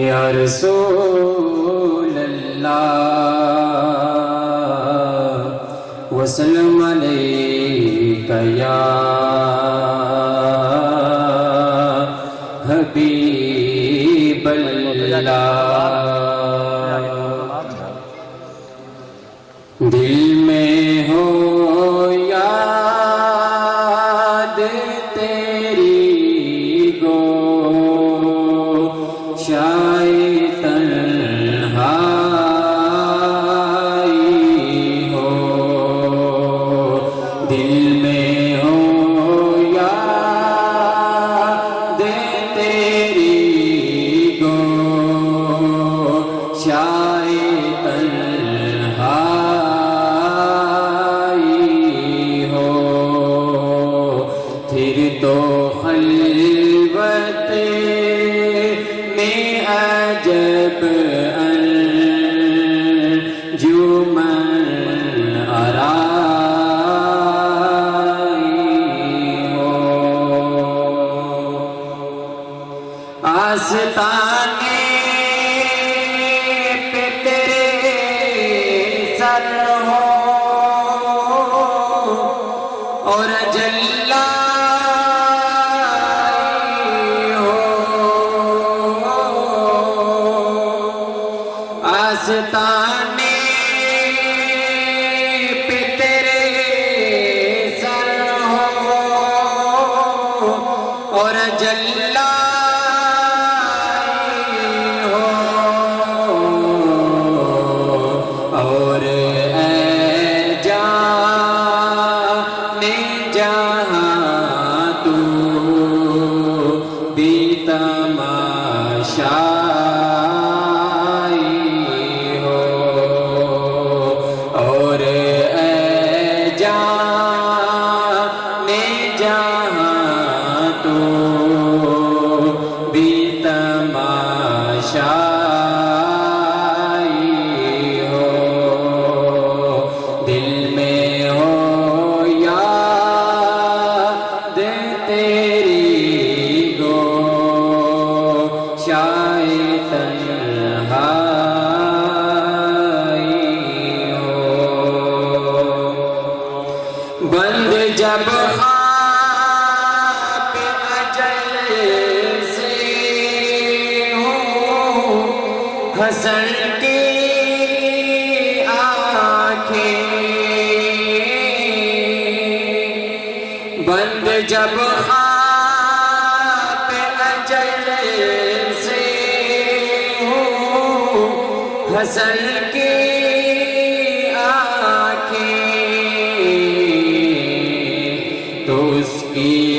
یا رسول اللہ وسلم علیکہ یا حبیب اللہ دل میں ہو یاد تیری گو شاید تنہائی ہو دل میں ہو یاد تیری گو شاید تنہائی ہو پھر تو خلوت میں عجب انجمن آرائی ہو آستانے پہ تیرے سر ہو اور جلائی ہو آستانے پہ تیرے سر ہو اور جلائی ہو اور اے جانے جہاں تو بھی تماشائی ہو اور اے جانے جہاں تو بھی تماشائی ہو دل میں ہو یاد تیری گو شاید تنہائی ہو بند جب خواب اجل سے ہو حسن کی آنکھیں بند جب خواب اجل سے ہو حسن کی آنکھیں تو اس کی